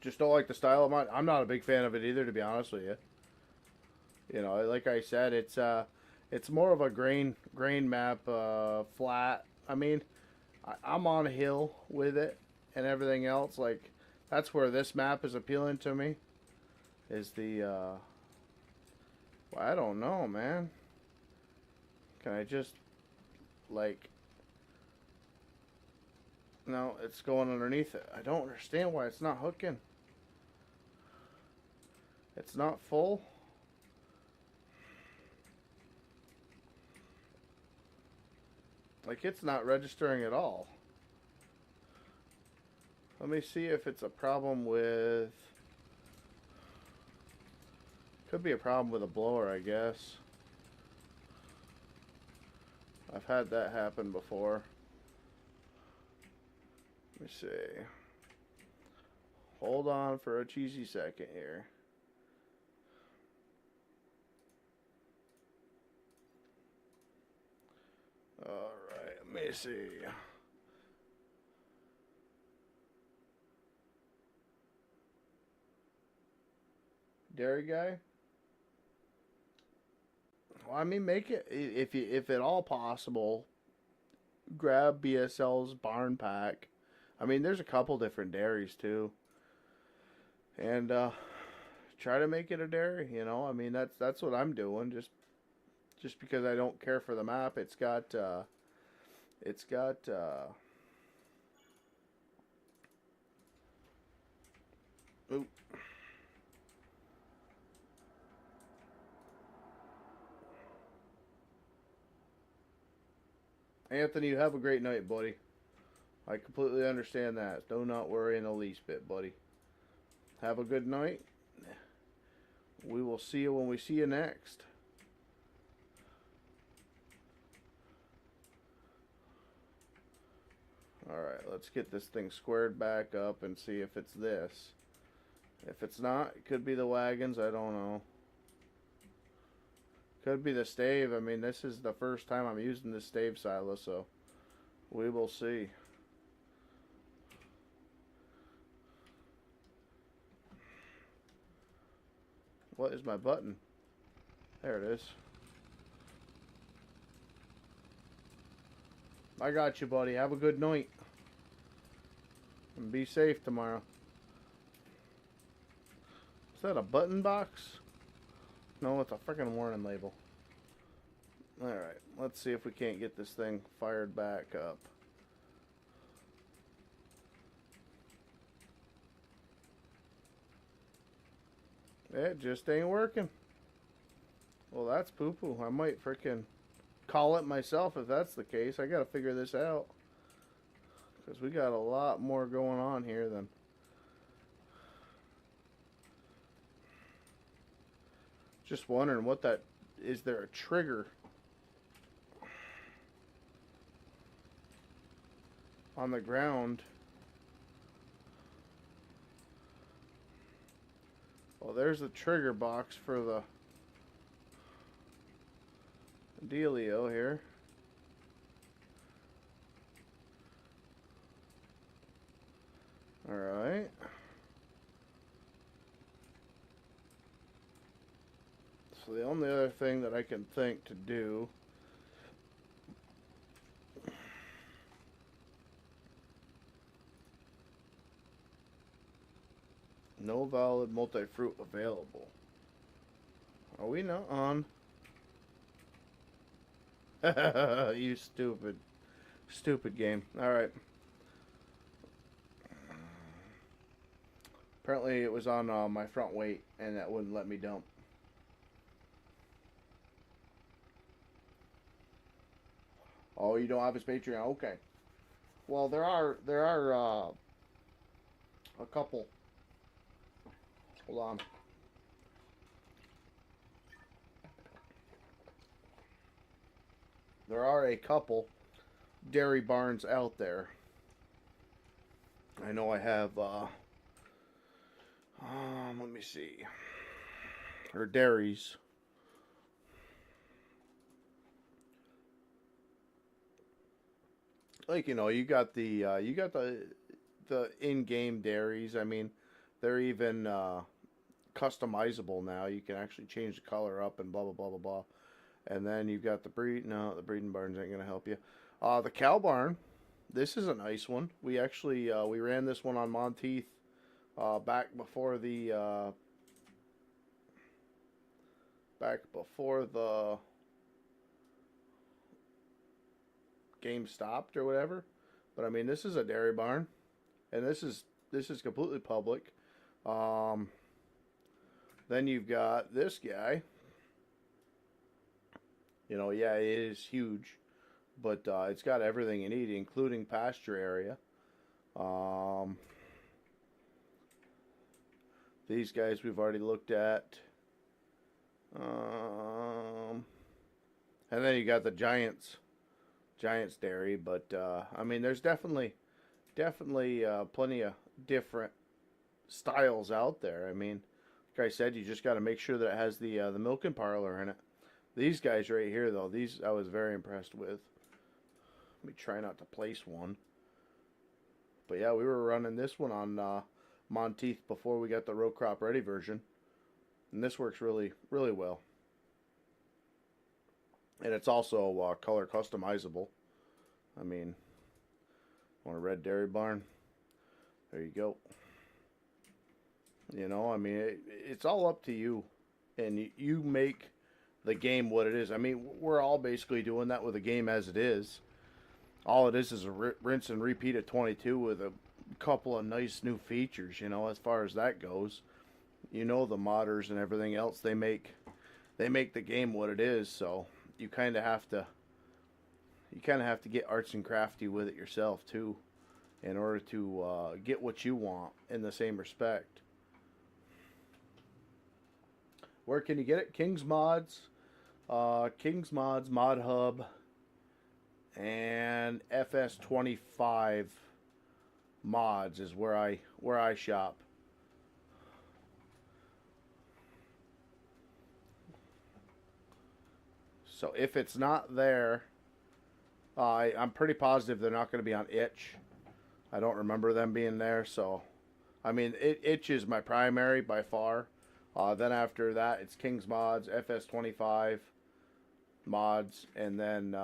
Just don't like the style of mine. I'm not a big fan of it either, to be honest with you. You know, like I said, it's more of a grain map, flat. I mean, I'm on a hill with it and everything else. Like, that's where this map is appealing to me. Is the well, I don't know, man. Can I just like? No, it's going underneath it. I don't understand why it's not hooking. It's not full. Like, it's not registering at all. Let me see if it's a problem with... Could be a problem with a blower, I guess. I've had that happen before. Let me see. Hold on for a cheesy second here. Alright, let me see. Dairy guy? Well, I mean, make it, if at all possible, grab BSL's barn pack. I mean, there's a couple different dairies too. And try to make it a dairy, you know? I mean, that's what I'm doing, just because I don't care for the map. It's got oop. Anthony, you have a great night, buddy. I completely understand that. Do not worry in the least bit, buddy. Have a good night. We will see you when we see you next. Alright, let's get this thing squared back up and see if it's this. If it's not, it could be the wagons, I don't know. Could be the stave. I mean, this is the first time I'm using this stave silo, so we will see. What is my button? There it is. I got you, buddy. Have a good night. And be safe tomorrow. Is that a button box? No, it's a freaking warning label. Alright, let's see if we can't get this thing fired back up. It just ain't working. Well, that's poo-poo. I might freaking call it myself if that's the case. I gotta figure this out. Because we got a lot more going on here than... Just wondering what that... Is there a trigger on the ground? Well, there's the trigger box for the dealio here. Alright. So the only other thing that I can think to do no valid multi-fruit available. Are we not on? You stupid game. Alright. Apparently it was on my front weight and that wouldn't let me dump. Oh, you don't have his Patreon? Okay. Well, there are a couple. Hold on. there are a couple dairy barns out there. I know I have, let me see, or dairies. Like, you got the in-game dairies. I mean, they're even customizable now. You can actually change the color up and blah blah blah blah blah. And then you've got the breed. No, the breeding barns ain't gonna help you. The cow barn. This is a nice one. We actually we ran this one on Monteith back before the game stopped or whatever. But I mean, this is a dairy barn, and this is completely public. Um, then you've got this guy. Yeah, it is huge, but it's got everything you need, including pasture area. Um, these guys we've already looked at. And then you got the Giants Dairy, but I mean, there's definitely plenty of different styles out there. I mean, like I said, you just got to make sure that it has the milking parlor in it. These guys right here, though, these I was very impressed with. Let me try not to place one. But yeah, we were running this one on Monteith before we got the row crop ready version. And this works really, really well. And it's also color customizable. I mean, want a red dairy barn? There you go. I mean, it's all up to you. And you make the game what it is. I mean, we're all basically doing that with the game as it is. All it is a rinse and repeat at 22 with a couple of nice new features, as far as that goes. The modders and everything else, they make the game what it is, so you kind of have to get arts and crafty with it yourself too, in order to get what you want in the same respect. Where can you get it? King's Mods, Mod Hub, and FS25 Mods is where I shop. So if it's not there, I'm pretty positive they're not going to be on Itch. I don't remember them being there. So, I mean, Itch is my primary by far. Then after that, it's King's Mods, FS25 Mods, and then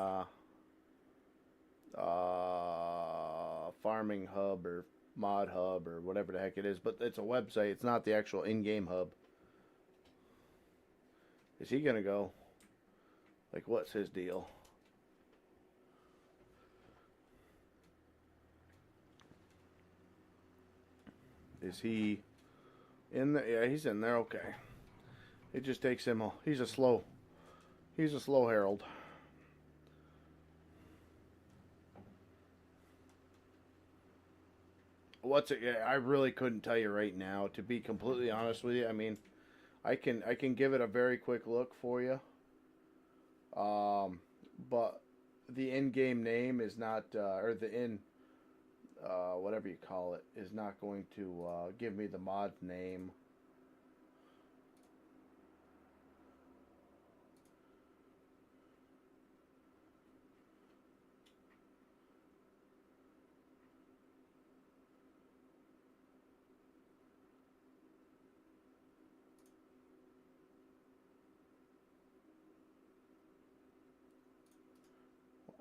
Farming Hub or Mod Hub or whatever the heck it is. But it's a website. It's not the actual in-game hub. Is he going to go? Like, what's his deal? Is he in there? Yeah, he's in there. Okay. It just takes him he's a slow herald. What's it? Yeah, I really couldn't tell you right now, to be completely honest with you. I mean, I can give it a very quick look for you. But the in-game name is not, or the whatever you call it, is not going to give me the mod name.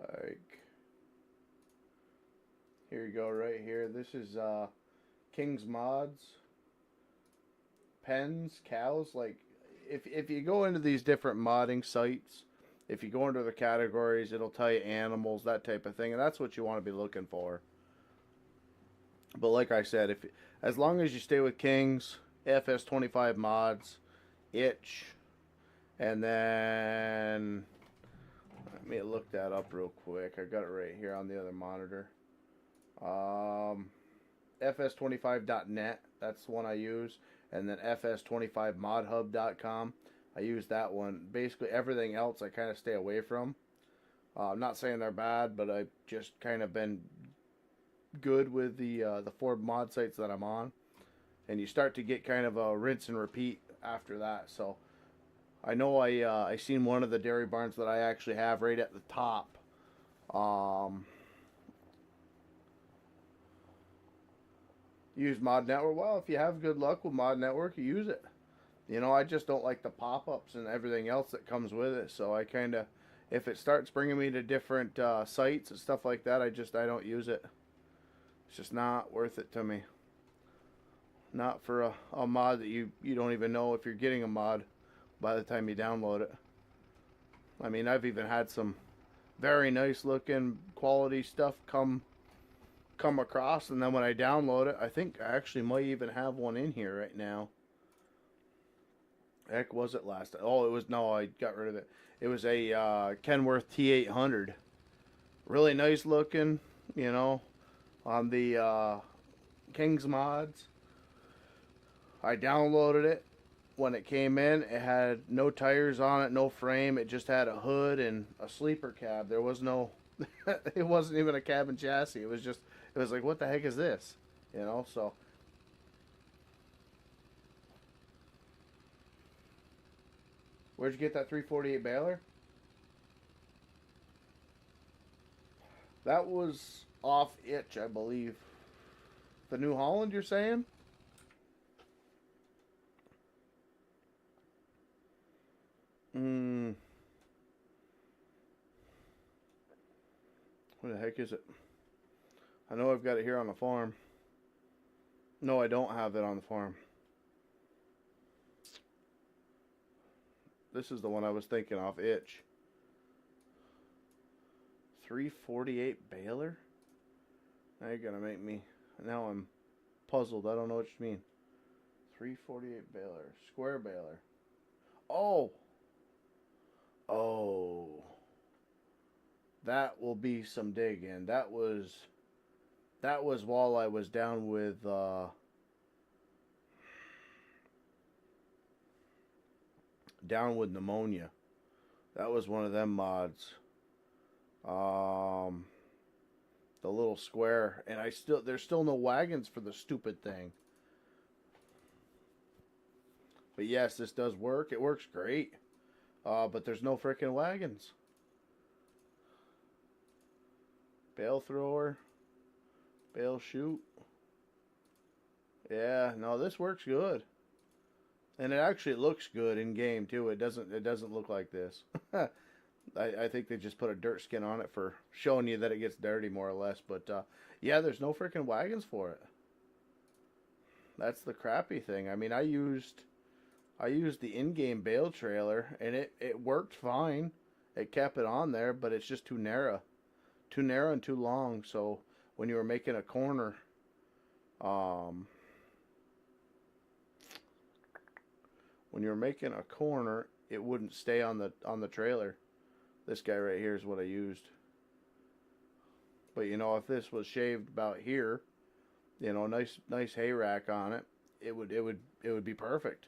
Like, here you go, right here. This is King's Mods, pens, cows. Like, if you go into these different modding sites, if you go into the categories, it'll tell you animals, that type of thing, and that's what you want to be looking for. But like I said, as long as you stay with Kings, FS25 Mods, Itch, and then let me look that up real quick. I got it right here on the other monitor. FS25.net, that's the one I use. And then FS25modhub.com. I use that one. Basically, everything else I kind of stay away from. I'm not saying they're bad, but I've just kind of been good with the 4 mod sites that I'm on, and you start to get kind of a rinse and repeat after that. So I know I seen one of the dairy barns that I actually have right at the top. Um, use Mod Network. Well, if you have good luck with Mod Network, you use it. You know, I just don't like the pop-ups and everything else that comes with it. So I kind of, if it starts bringing me to different sites and stuff like that, I don't use it. It's just not worth it to me. Not for a mod that you don't even know if you're getting a mod by the time you download it. I mean, I've even had some very nice looking quality stuff come across, and then when I download it, I think I actually might even have one in here right now. Heck, was it last time? Oh, it was, no, I got rid of it. It was a Kenworth T800. Really nice looking, you know, on the King's Mods. I downloaded it. When it came in, it had no tires on it, no frame. It just had a hood and a sleeper cab. There was no, it wasn't even a cabin chassis. It was just, it was like, what the heck is this? You know, so. Where'd you get that 348 baler? That was off Itch, I believe. The New Holland, you're saying? Hmm. What the heck is it? I know I've got it here on the farm. No, I don't have it on the farm. This is the one I was thinking off Itch. 348 baler? Now you're gonna make me. Now I'm puzzled. I don't know what you mean. 348 baler. Square baler. Oh! Oh. That will be some digging. That was while I was down with pneumonia. That was one of them mods. The little square, and there's still no wagons for the stupid thing. But yes, this does work. It works great. But there's no freaking wagons. Bale thrower. Bale chute. Yeah, no, this works good. And it actually looks good in game too. It doesn't look like this. I think they just put a dirt skin on it for showing you that it gets dirty more or less. But yeah, there's no freaking wagons for it. That's the crappy thing. I mean, I used the in-game bale trailer, and it worked fine. It kept it on there, but it's just too narrow and too long. So when you were making a corner, it wouldn't stay on the trailer. This guy right here is what I used. But you know, if this was shaved about here, you know, nice hay rack on it, it would be perfect.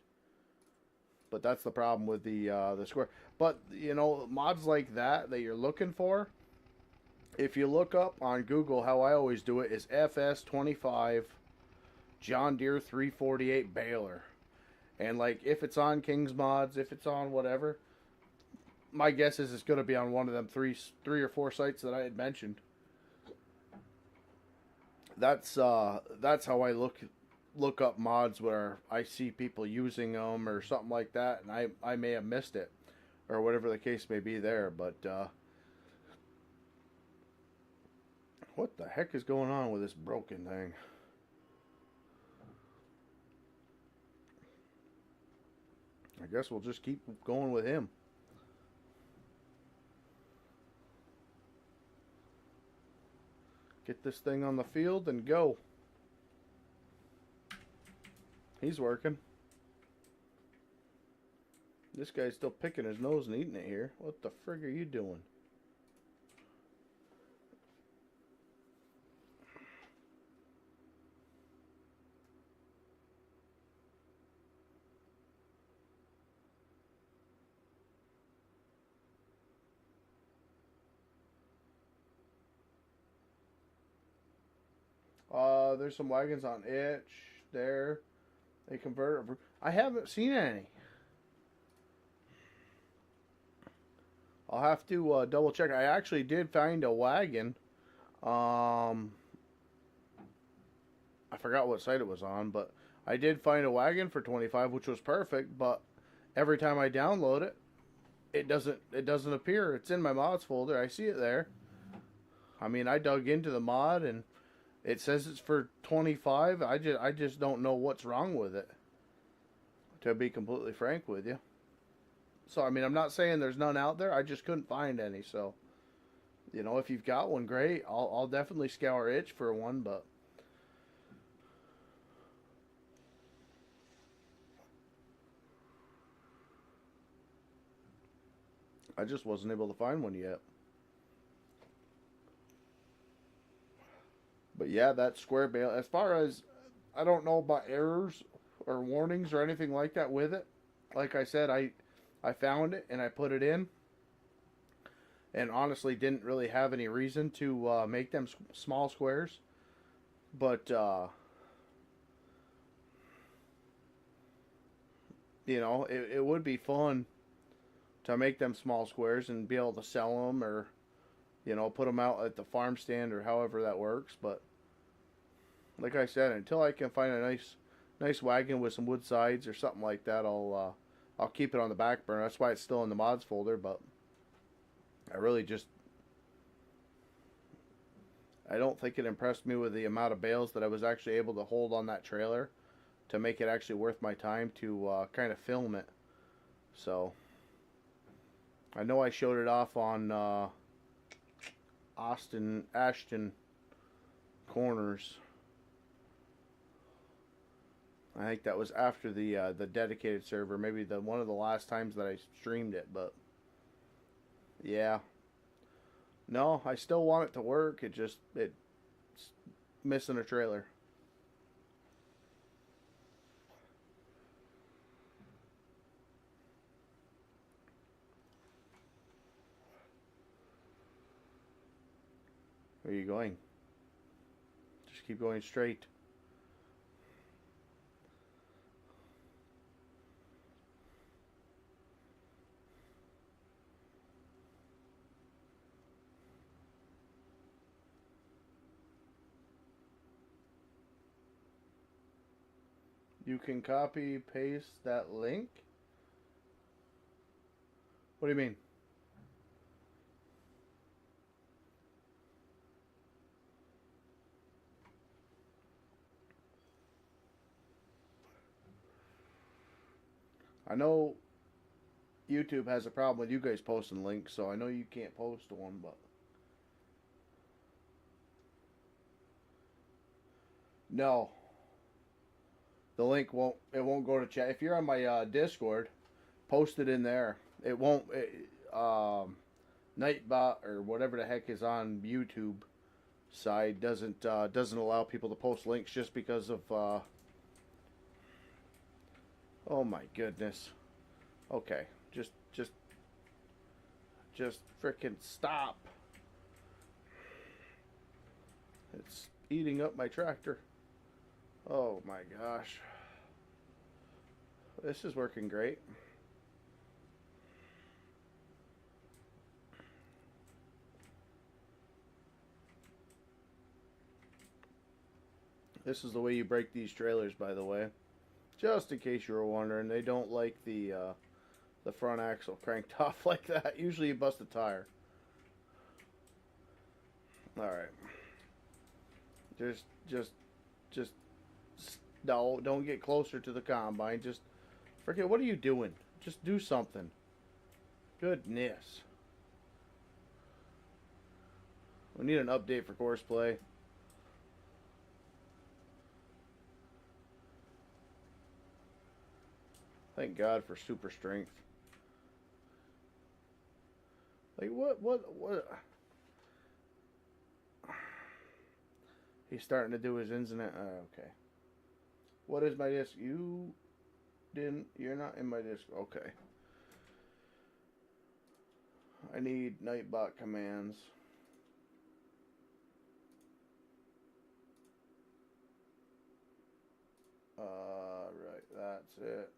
But that's the problem with the square. But you know, mods like that you're looking for, if you look up on Google, how I always do it is FS25 John Deere 348 baler. And like, if it's on King's Mods, if it's on whatever, my guess is it's going to be on one of them three or four sites that I had mentioned. That's how I look up mods where I see people using them or something like that, and I may have missed it or whatever the case may be there. But what the heck is going on with this broken thing? I guess we'll just keep going with him. Get this thing on the field and go. He's working. This guy's still picking his nose and eating it here. What the frig are you doing? There's some wagons on Itch there. They convert. I haven't seen any. I'll have to double check. I actually did find a wagon. I forgot what site it was on, but I did find a wagon for 25, which was perfect. But every time I download it, it doesn't appear. It's in my mods folder. I see it there. I mean, I dug into the mod and it says it's for 25. I just don't know what's wrong with it, to be completely frank with you. So I mean, I'm not saying there's none out there. I just couldn't find any. So, if you've got one, great. I'll definitely scour Itch for one, but I just wasn't able to find one yet. But yeah, that square bale. As far as I don't know about errors or warnings or anything like that with it. Like I said, I found it and I put it in, and honestly didn't really have any reason to make them small squares. But it would be fun to make them small squares and be able to sell them, or put them out at the farm stand or however that works. But like I said, until I can find a nice wagon with some wood sides or something like that, I'll keep it on the back burner. That's why it's still in the mods folder. But I don't think it impressed me with the amount of bales that I was actually able to hold on that trailer to make it actually worth my time to kind of film it. So I know I showed it off on Ashton Corners. I think that was after the dedicated server, maybe one of the last times that I streamed it. But yeah, no, I still want it to work. It's missing a trailer. Where are you going? Just keep going straight. You can copy paste that link? What do you mean? I know YouTube has a problem with you guys posting links, so I know you can't post one, but no. The link won't go to chat. If you're on my Discord, post it in there. It won't. Nightbot or whatever the heck is on YouTube side doesn't allow people to post links just because of. Oh my goodness. Okay, just freaking stop. It's eating up my tractor. Oh my gosh. This is working great. This is the way you break these trailers, by the way. Just in case you were wondering, they don't like the front axle cranked off like that. Usually you bust a tire. Alright. Just no, don't get closer to the combine. Just forget. What are you doing? Just do something. Goodness. We need an update for Courseplay. Thank God for super strength. Like what? He's starting to do his ins and outs. Okay. What is my disc? You're not in my disc. Okay. I need Nightbot commands. it.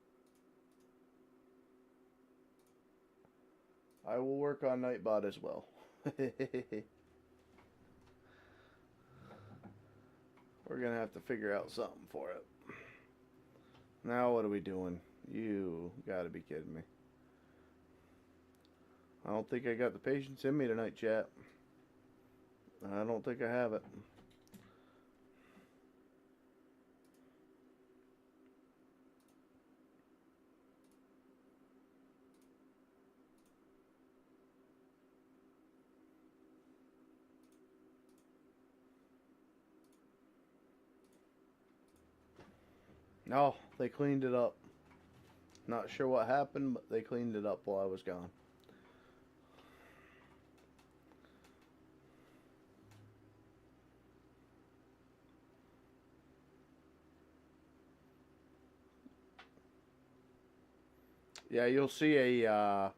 I will work on Nightbot as well. We're gonna have to figure out something for it. Now what are we doing? You gotta be kidding me. I don't think I got the patience in me tonight, chat. I don't think I have it. No, they cleaned it up. Not sure what happened, but they cleaned it up while I was gone. Yeah, you'll see a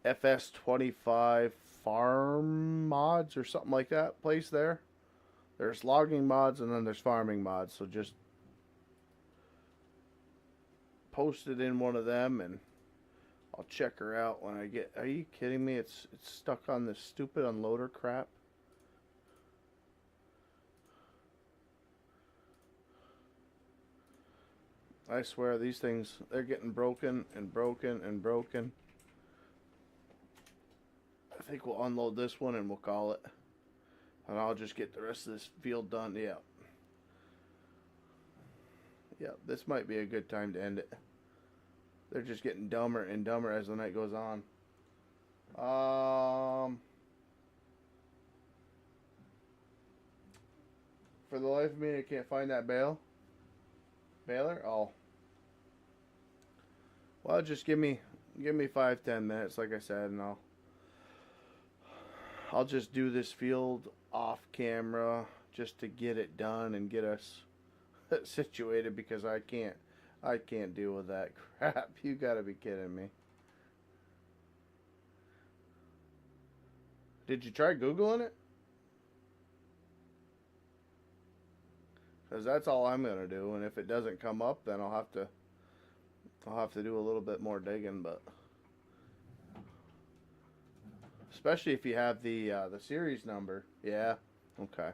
FS25 farm mods or something like that place there. There's logging mods and then there's farming mods. So just post it in one of them and I'll check her out when I get. Are you kidding me? It's stuck on this stupid unloader crap. I swear these things, they're getting broken and broken and broken. I think we'll unload this one and we'll call it. And I'll just get the rest of this field done. Yeah. Yeah, this might be a good time to end it. They're just getting dumber and dumber as the night goes on. For the life of me, I can't find that baler. Oh. Well, just give me 5-10 minutes, like I said, and I'll just do this field off camera just to get it done and get us situated because I can't deal with that crap. You gotta be kidding me. Did you try Googling it? Because that's all I'm gonna do, and if it doesn't come up, then I'll have to do a little bit more digging. But especially if you have the series number, yeah, okay.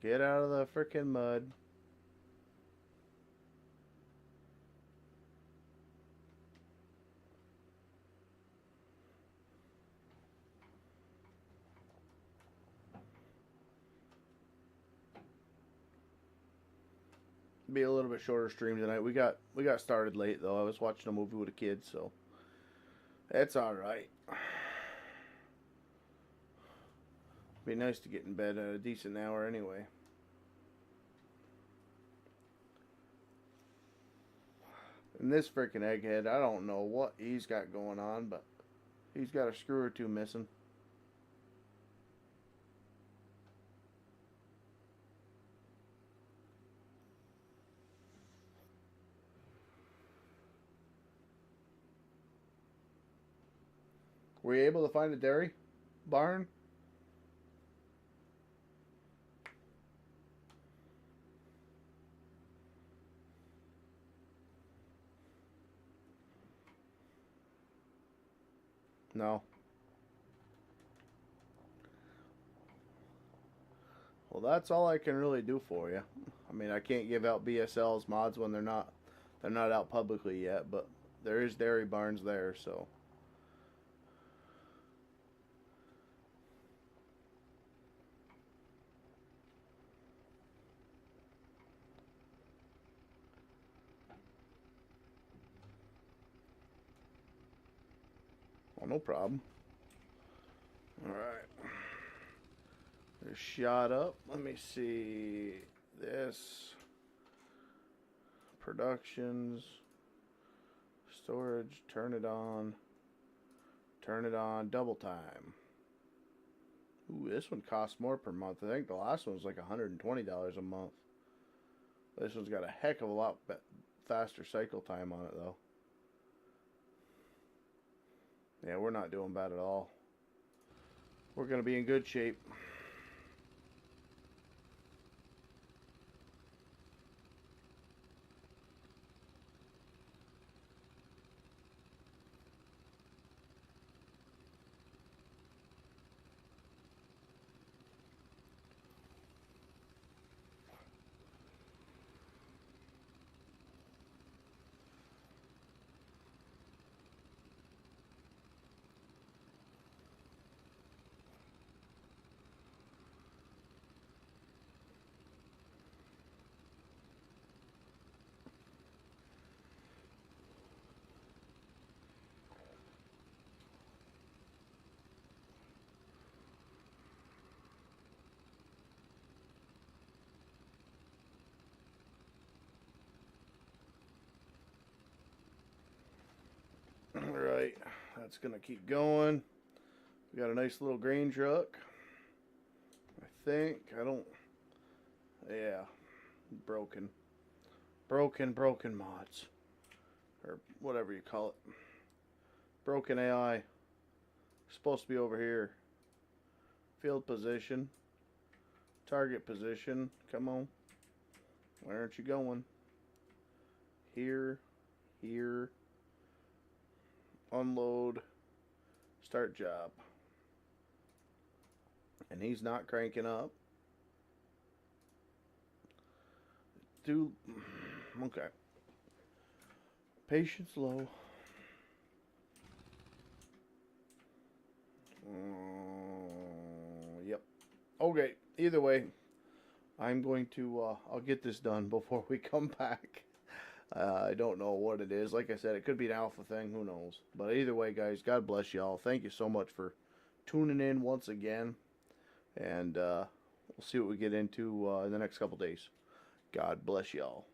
Get out of the frickin' mud. Be a little bit shorter stream tonight. We got started late though. I was watching a movie with a kid, so it's all right. Be nice to get in bed at a decent hour anyway. And this freaking egghead, I don't know what he's got going on, but he's got a screw or two missing. Were you able to find a dairy barn? No. Well, that's all I can really do for you. I mean, I can't give out BSL's mods when they're not out publicly yet, but there is dairy barns there, so. Well, no problem. Alright. They're shot up. Let me see this. Productions. Storage. Turn it on. Turn it on. Double time. Ooh, this one costs more per month. I think the last one was like $120 a month. This one's got a heck of a lot faster cycle time on it, though. Yeah, we're not doing bad at all. We're going to be in good shape. Alright, that's going to keep going. We got a nice little grain truck. I think. I don't... Yeah. Broken. Broken mods. Or whatever you call it. Broken AI. Supposed to be over here. Field position. Target position. Come on. Where aren't you going? Here. Here. Unload. Start job. And he's not cranking up. Okay. Patience low. Yep. Okay. Either way, I'm going to, I'll get this done before we come back. I don't know what it is. Like I said, it could be an alpha thing. Who knows? But either way, guys, God bless y'all. Thank you so much for tuning in once again. And we'll see what we get into in the next couple days. God bless y'all.